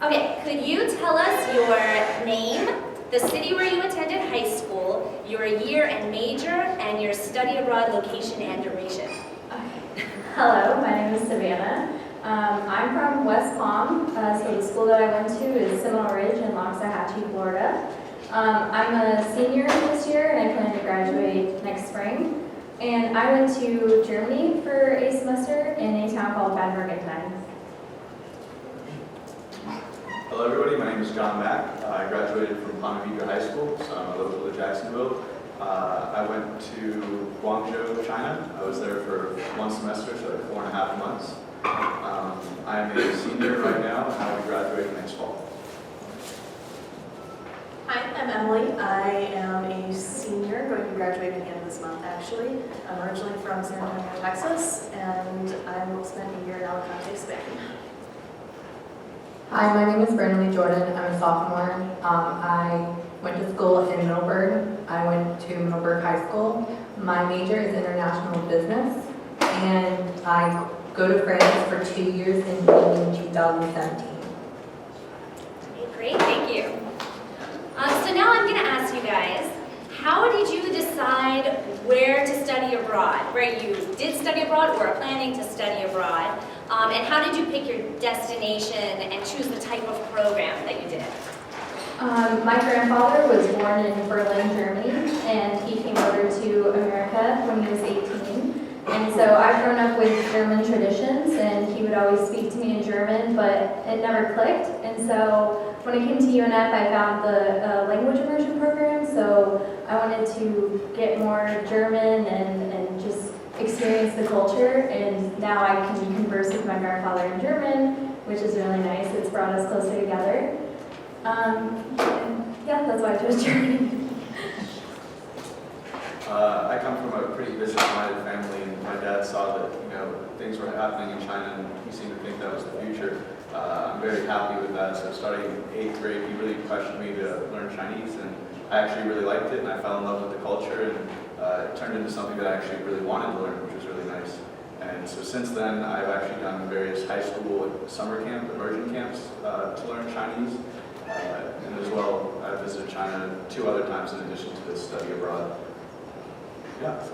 Okay, could you tell us your name, the city where you attended high school, your year and major, and your study abroad location and duration? Okay. Hello, my name is Savannah. I'm from West Palm, so the school that I went to is Seminole Ridge in Loxahatchee, Florida. I'm a senior this year and I plan to graduate next spring. And I went to Germany for a semester in a town called Bad Mergentheim. Hello everybody, my name is John Mack. I graduated from Ponte Vedra High School, so I'm a local to Jacksonville. I went to Guangzhou, China. I was there for 1 semester, so 4.5 months. I'm a senior right now, and I'll be graduating next fall. Hi, I'm Emily. I am a senior, going to be graduating at the end of this month actually. I'm originally from San Antonio, Texas, and I will spend a year in Alicante, Spain. Hi, my name is Brandon Lee Jordan. I'm a sophomore. I went to school in Middleburg. I went to Middleburg High School. My major is international business, and I go to France for 2 years in June 2017. Okay, great, thank you. So now I'm going to ask you guys, how did you decide where to study abroad? Where you did study abroad or are planning to study abroad? And how did you pick your destination and choose the type of program that you did? My grandfather was born in Berlin, Germany, and he came over to America when he was 18. And so I've grown up with German traditions, and he would always speak to me in German, but it never clicked. And so when I came to UNF, I found the language immersion program, so I wanted to get more German and just experience the culture, and now I can converse with my grandfather in German, which is really nice. It's brought us closer together. And yeah, that's why I chose Germany. I come from a pretty business-minded family, and my dad saw that things were happening in China, and he seemed to think that was the future. I'm very happy with that. So starting in 8th grade, he really pressured me to learn Chinese, and I actually really liked it, and I fell in love with the culture, and it turned into something that I actually really wanted to learn, which was really nice. And so since then, I've actually done various high school summer camp, immersion camps to learn Chinese. And as well, I've visited China 2 other times in addition to this study abroad. Yeah, so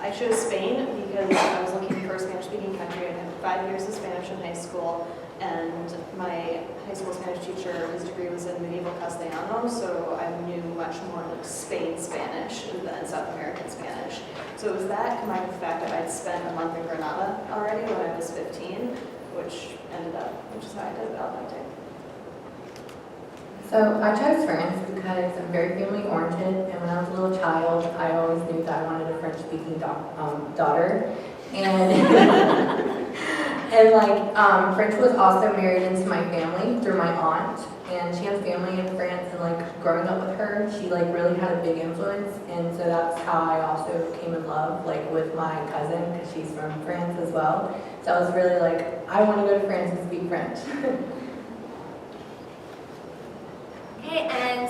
I chose Spain because I was looking for a Spanish-speaking country. I had 5 years of Spanish in high school, and my high school Spanish teacher, his degree was in medieval Castellano, so I knew much more like Spain Spanish than South American Spanish. So it was that combined with the fact that I'd spent a month in Granada already when I was 15, which is how I did it Alicante. So I chose France because I'm very family oriented, and when I was a little child, I always knew that I wanted a French-speaking daughter, and and French was also married into my family through my aunt, and she has family in France, and growing up with her, she really had a big influence, and so that's how I also came in love with my cousin, because she's from France as well. So I was really I want to go to France and speak French. Okay, and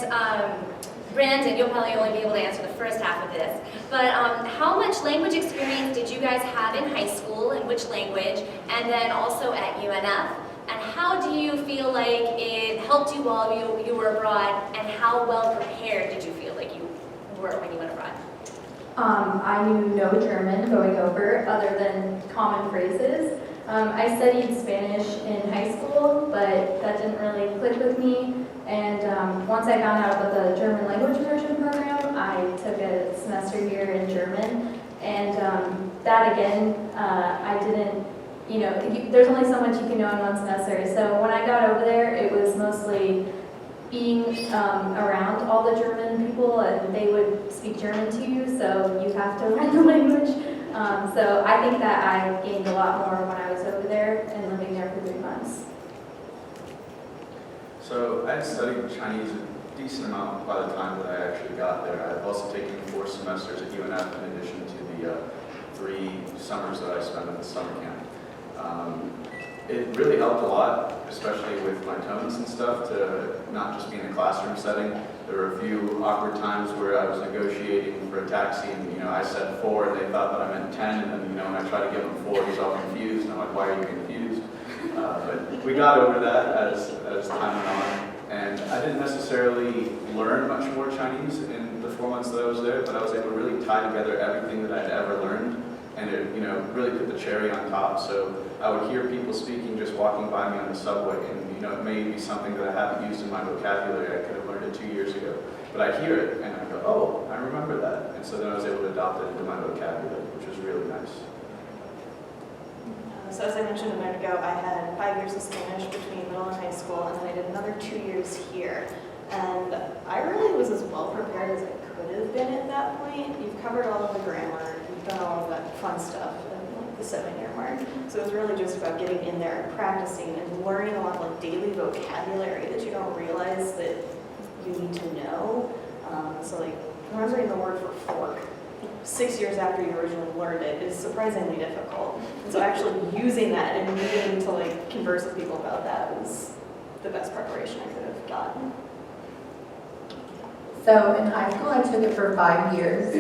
Brandon, you'll probably only be able to answer the first half of this, but how much language experience did you guys have in high school, and which language, and then also at UNF? And how do you feel like it helped you while you were abroad, and how well prepared did you feel like you were when you went abroad? I knew no German going over other than common phrases. I studied Spanish in high school, but that didn't really click with me. And once I found out about the German language immersion program, I took a semester here in German. And that again, I didn't, there's only so much you can know in 1 semester. So when I got over there, it was mostly being around all the German people, and they would speak German to you, so you have to learn the language. So I think that I gained a lot more when I was over there and living there for 3 months. So I had studied Chinese a decent amount by the time that I actually got there. I've also taken 4 semesters at UNF in addition to the 3 summers that I spent at the summer camp. It really helped a lot, especially with my tones and stuff, to not just be in a classroom setting. There were a few awkward times where I was negotiating for a taxi, and I said 4, and they thought that I meant 10, and then when I tried to give them 4, he's all confused, and I'm like, why are you confused? But we got over that as time went on. And I didn't necessarily learn much more Chinese in the 4 months that I was there, but I was able to really tie together everything that I'd ever learned, and it, really put the cherry on top. So I would hear people speaking just walking by me on the subway, and it may be something that I haven't used in my vocabulary. I could have learned it 2 years ago, but I hear it and I go, oh, I remember that, and so then I was able to adopt it into my vocabulary, which was really nice. So as I mentioned a minute ago, I had 5 years of Spanish between middle and high school, and then I did another 2 years here. And I really was as well prepared as I could have been at that point. You've covered all of the grammar, you've done all of that fun stuff at like the 7-year mark. So it was really just about getting in there and practicing and learning a lot of like daily vocabulary that you don't realize that you need to know. So like remembering the word for fork 6 years after you originally learned it is surprisingly difficult. And so actually using that and needing to like converse with people about that was the best preparation I could have gotten. So in high school, I took it for 5 years.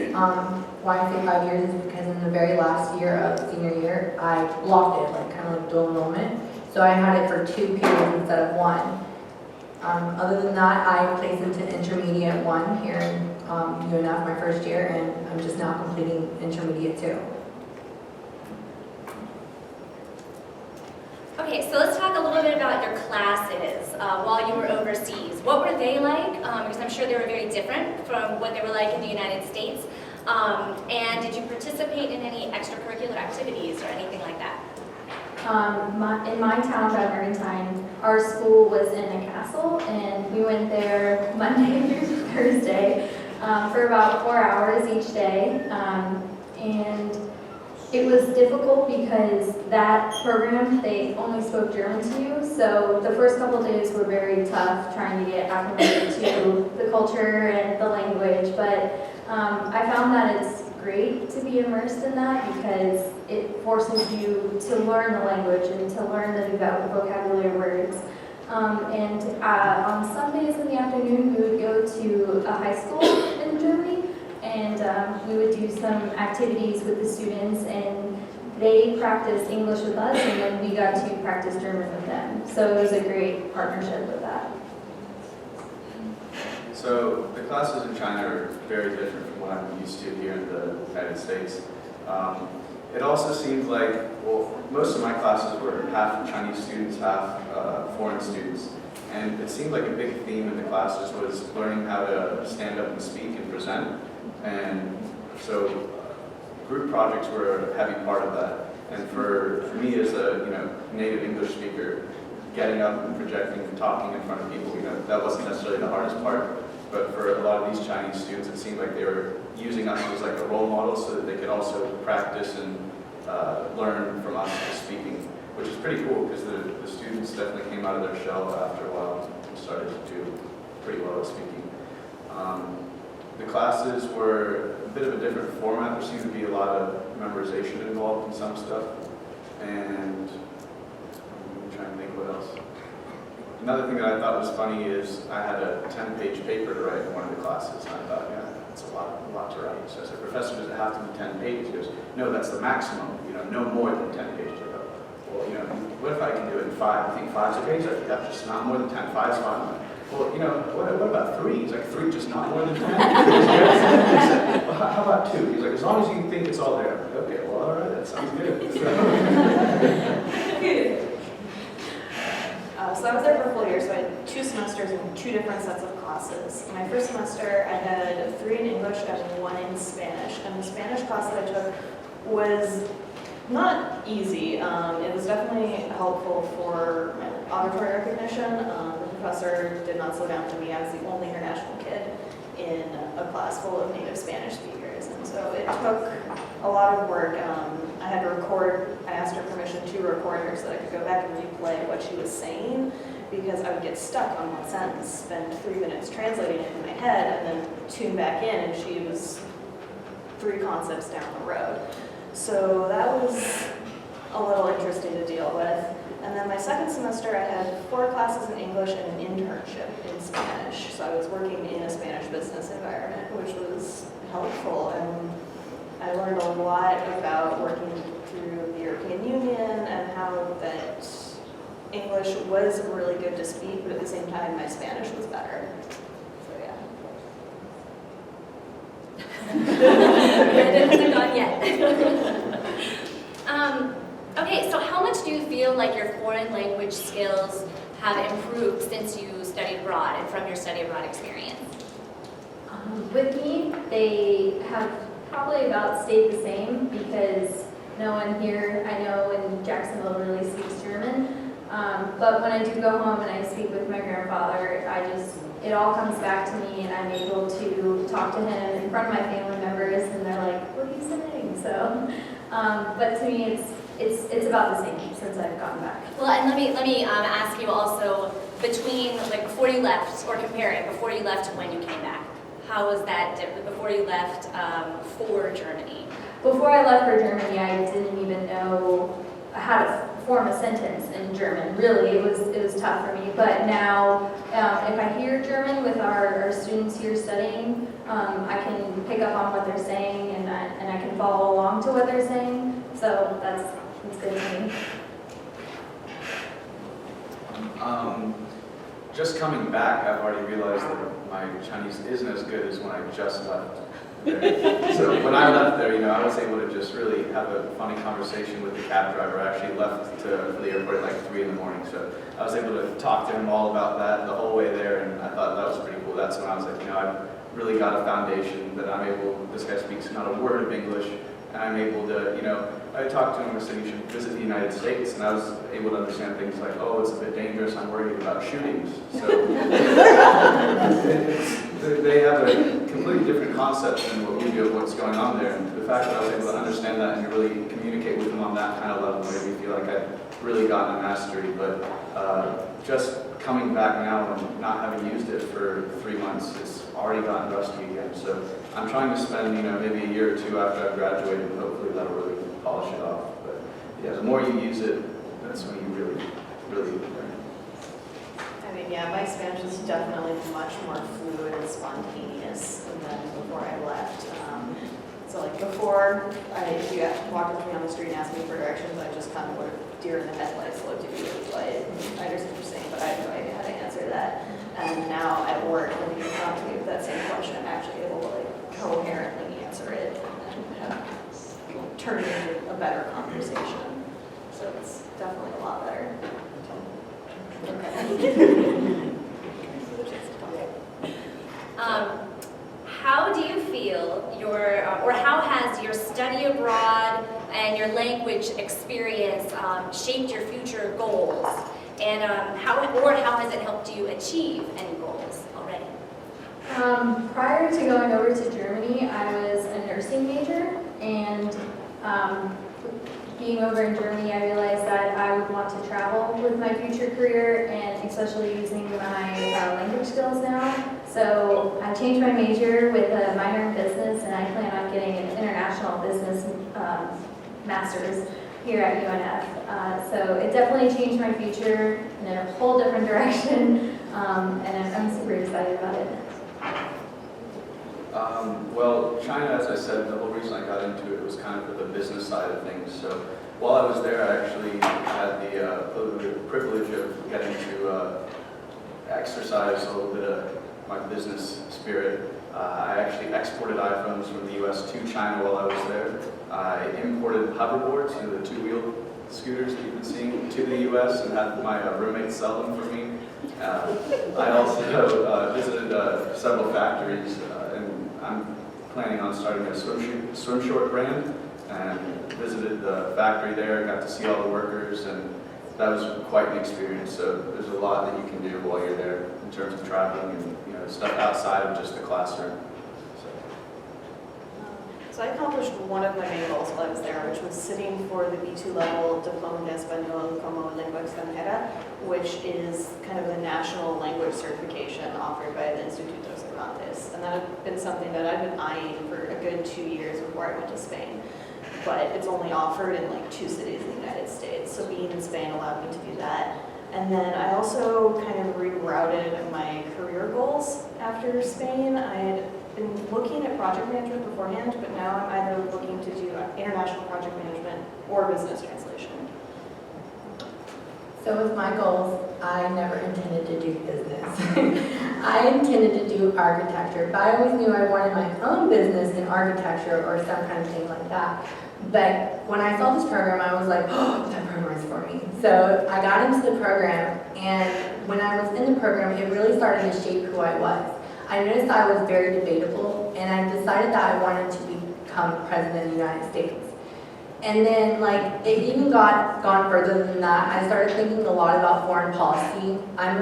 Why I say 5 years is because in the very last year of senior year, I blocked it, like kind of like dual enrollment. So I had it for 2 periods instead of 1. Other than that, I placed into intermediate 1 here in UNF my first year, and I'm just now completing intermediate 2. Okay, so let's talk a little bit about your classes while you were overseas. What were they like? Because I'm sure they were very different from what they were like in the United States. And did you participate in any extracurricular activities or anything like that? In my town, Valentine, our school was in a castle, and we went there Monday through Thursday for about 4 hours each day. And it was difficult because that program, they only spoke German to you, so the first couple days were very tough trying to get acclimated to the culture and the language, but I found that it's great to be immersed in that because it forces you to learn the language and to learn the vocabulary words. And on Sundays in the afternoon, we would go to a high school in Germany, and we would do some activities with the students, and they practiced English with us, and then we got to practice German with them. So it was a great partnership with that. So the classes in China are very different from what I'm used to here in the United States. It also seemed like, well, most of my classes were half Chinese students, half foreign students. And it seemed like a big theme in the classes was learning how to stand up and speak and present. And so group projects were a heavy part of that. And for me as a native English speaker, getting up and projecting and talking in front of people, that wasn't necessarily the hardest part. But for a lot of these Chinese students, it seemed like they were using us as like a role model so that they could also practice and learn from us speaking, which is pretty cool because the students definitely came out of their shell after a while and started to do pretty well at speaking. The classes were a bit of a different format. There seemed to be a lot of memorization involved in some stuff. And I'm trying to think what else. Another thing that I thought was funny is I had a 10-page paper to write in one of the classes, and I thought, yeah, that's a lot to write. So I said, Professor, does it have to be 10 pages? He goes, no, that's the maximum, no more than 10 pages. I go, well, what if I can do it in 5? You think 5's okay? He's like, yeah, just not more than 10. 5's fine. I'm like, well, what about 3? He's like, 3, just not more than 10? Well, how about 2? He's like, as long as you think it's all there. I'm like, okay, well, all right, that sounds good. So I was there for a full year, so I had 2 semesters and 2 different sets of classes. In my first semester, I had 3 in English and 1 in Spanish. And the Spanish class that I took was not easy. It was definitely helpful for my auditory recognition. The professor did not slow down for me. I was the only international kid in a class full of native Spanish speakers. And so it took a lot of work. I had to record, I asked her permission to record her so that I could go back and replay what she was saying because I would get stuck on one sentence, spend 3 minutes translating it in my head, and then tune back in, and she was 3 concepts down the road. So that was a little interesting to deal with. And then my second semester, I had 4 classes in English and an internship in Spanish. So I was working in a Spanish business environment, which was helpful. And I learned a lot about working through the European Union and how that English was really good to speak, but at the same time, my Spanish was better. So yeah. It hasn't gone yet. Okay, so how much do you feel like your foreign language skills have improved since you studied abroad and from your study abroad experience? With me, they have probably about stayed the same because no one here I know in Jacksonville really speaks German. But when I do go home and I speak with my grandfather, it all comes back to me and I'm able to talk to him in front of my family members and they're like, what are you saying? So, but to me it's about the same since I've gotten back. Well, and let me ask you also, between, like, before you left, or comparing, before you left to when you came back, how was that different before you left for Germany? Before I left for Germany, I didn't even know how to form a sentence in German. Really, it was tough for me. But now, if I hear German with our students here studying, I can pick up on what they're saying and I can follow along to what they're saying. So that's good to me. Just coming back, I've already realized that my Chinese isn't as good as when I just left there. So when I left there, I was able to just really have a funny conversation with the cab driver. I actually left for the airport at like 3 in the morning, so I was able to talk to him all about that the whole way there, and I thought that was pretty cool. That's when I was like, I've really got a foundation that this guy speaks not a word of English, and I'm able to, I talked to him and said you should visit the United States, and I was able to understand things like, oh, it's a bit dangerous, I'm worried about shootings. So they have a completely different concept than what we do of what's going on there. And the fact that I was able to understand that and really communicate with them on that kind of level made me feel like I'd really gotten a mastery. But just coming back now and not having used it for 3 months, it's already gotten rusty again. So I'm trying to spend, maybe a year or two after I've graduated, and hopefully that'll really polish it off. But yeah, the more you use it, that's when you really learn. I mean, yeah, my Spanish is definitely much more fluid and spontaneous than before I left. So like before, if you walked up to me on the street and asked me for directions, I just kind of would have deer in the headlights looked at you like, I understand what you're saying, but I have no idea how to answer that. And now at work, when you come to me with that same question, I'm actually able to coherently answer it and turn it into a better conversation. So it's definitely a lot better. How do you feel how has your study abroad and your language experience shaped your future goals? And how has it helped you achieve any goals already? Prior to going over to Germany, I was a nursing major, and being over in Germany, I realized that I would want to travel with my future career, and especially using my language skills now. So I changed my major with a minor in business, and I plan on getting an international business master's here at UNF. So it definitely changed my future in a whole different direction, and I'm super excited about it. Well, China, as I said, the whole reason I got into it was kind of for the business side of things. So while I was there, I actually had the privilege of getting to exercise a little bit of my business spirit. I actually exported iPhones from the U.S. to China while I was there. I imported hoverboards, the two-wheel scooters that you've been seeing, to the U.S. and had my roommates sell them for me. I also visited several factories, and I'm planning on starting a swim short brand, and visited the factory there, got to see all the workers, and that was quite an experience. So there's a lot that you can do while you're there in terms of traveling and stuff outside of just the classroom. So I accomplished one of my main goals while I was there, which was sitting for the B2 level Diploma de Español como Lengua Extranjera, which is kind of the national language certification offered by the Instituto Cervantes. And that had been something that I've been eyeing for a good 2 years before I went to Spain. But it's only offered in like 2 cities in the United States. So being in Spain allowed me to do that. And then I also kind of rerouted my career goals after Spain. I had been looking at project management beforehand, but now I'm either looking to do international project management or business translation. So with my goals, I never intended to do business. I intended to do architecture, but I always knew I wanted my own business in architecture or some kind of thing like that. But when I saw this program, I was like, oh, that program is for me. So I got into the program, and when I was in the program, it really started to shape who I was. I noticed I was very debatable, and I decided that I wanted to become president of the United States. And then, like, it even gone further than that. I started thinking a lot about foreign policy. I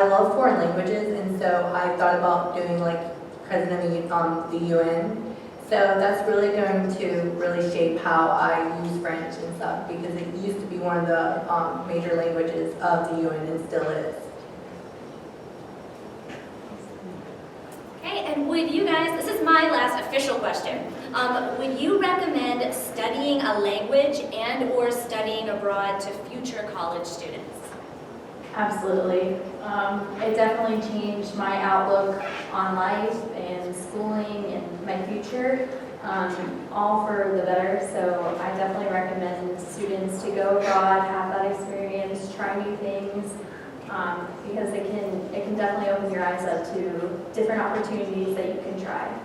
love foreign languages, and so I thought about doing, like, president of the UN. So that's really going to really shape how I use French and stuff, because it used to be one of the major languages of the UN and still is. Okay, and would you guys, this is my last official question, would you recommend studying a language and or studying abroad to future college students? Absolutely. It definitely changed my outlook on life and schooling and my future, all for the better. So I definitely recommend students to go abroad, have that experience, try new things, because it can definitely open your eyes up to different opportunities that you can try.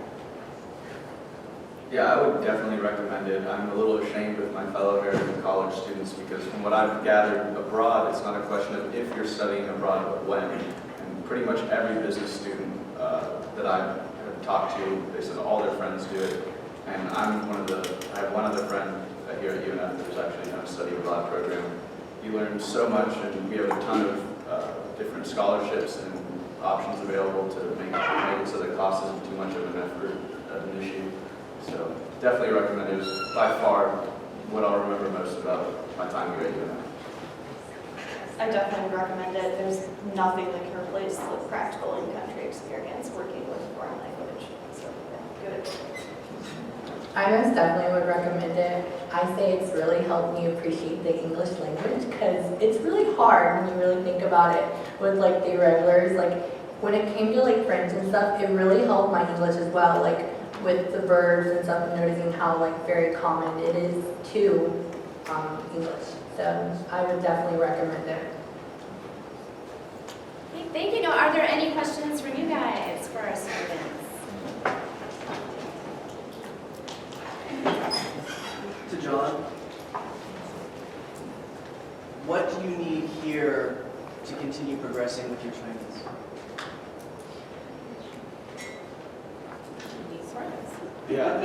Yeah, I would definitely recommend it. I'm a little ashamed with my fellow American college students because from what I've gathered abroad, it's not a question of if you're studying abroad, but when. And pretty much every business student that I have talked to, they said all their friends do it. And I have one other friend here at UNF who's actually done a study abroad program. You learn so much, and we have a ton of different scholarships and options available to make it so the cost isn't too much of an effort, of an issue. So definitely recommend it. It was by far what I'll remember most about my time here at UNF. I definitely would recommend it. There's nothing that can replace the practical in-country experience working with a foreign language. So yeah, good. I most definitely would recommend it. I say it's really helped me appreciate the English language because it's really hard when you really think about it with like the irregulars. Like when it came to like French and stuff, it really helped my English as well. Like with the verbs and stuff, and noticing how like very common it is to English. So I would definitely recommend it. Okay, thank you. Now, are there any questions from you guys for our students? To John, what do you need here to continue progressing with your Chinese? Yeah,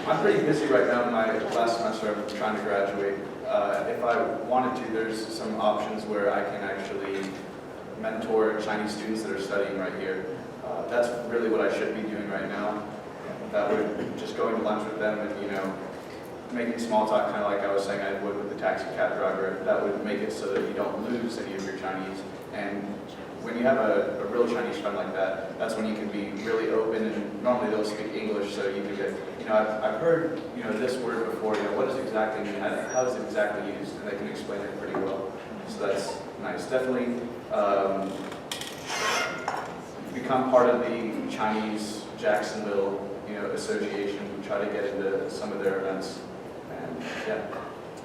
I'm pretty busy right now in my last semester. I'm trying to graduate. If I wanted to, there's some options where I can actually mentor Chinese students that are studying right here. That's really what I should be doing right now. That would just going to lunch with them and, making small talk, kind of like I was saying I would with the taxi cab driver. That would make it so that you don't lose any of your Chinese. And when you have a real Chinese friend like that, that's when you can be really open, and normally they'll speak English, so you can get, I've heard, this word before, what does it exactly mean? How is it exactly used? And they can explain it pretty well. So that's nice. Definitely become part of the Chinese Jacksonville, association. Try to get into some of their events, and yeah.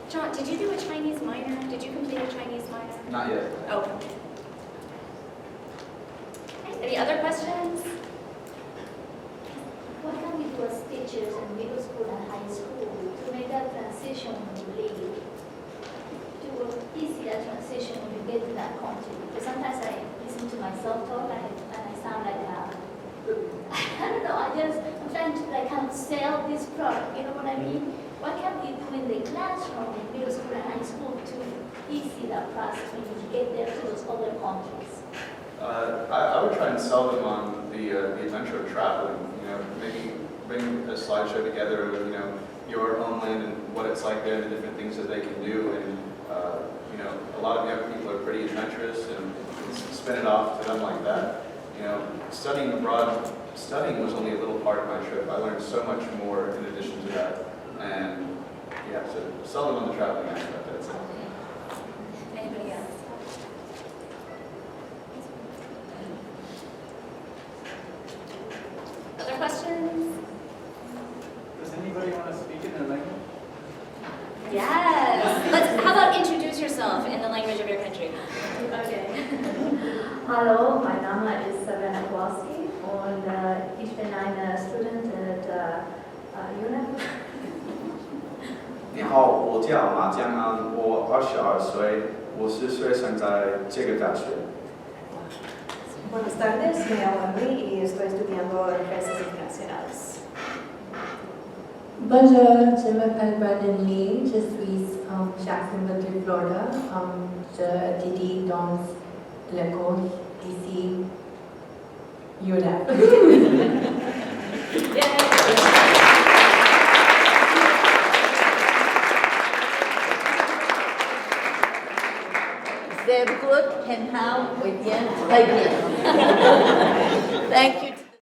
John, did you do a Chinese minor? Did you complete a Chinese minor? Not yet. Oh. Okay, any other questions? What can we do as teachers in middle school and high school to make that transition really, to easy that transition when you get to that country? Because sometimes I listen to myself talk and I sound like I don't know, I'm trying to kind of sell this product, you know what I mean? What can we do in the classroom in middle school and high school to easy that process when you get there to those other countries? I would try and sell them on the adventure of traveling. Maybe bring a slideshow together of your homeland and what it's like there, and the different things that they can do. And a lot of young people are pretty adventurous, and spin it off to them like that. Studying abroad, studying was only a little part of my trip. I learned so much more in addition to that, and yeah, so sell them on the traveling aspect. That's it. Anybody else? Other questions? Does anybody want to speak in their language? language of your country. Okay. Hallo, mein Name ist Savannah Kowalski und ich bin eine Student at UNEF. 你好，我叫马江安，我22岁，我是学生在这个大学。 Buenas tardes, me llamo Emily y estoy estudiando empresas internacionales. Bonjour, je m'appelle Brandon Lee, je suis Jacksonville de Florida. Je étudie dans l'école ici, UNEF. Sehr gut, Herr Hau, und Jens, Thank you.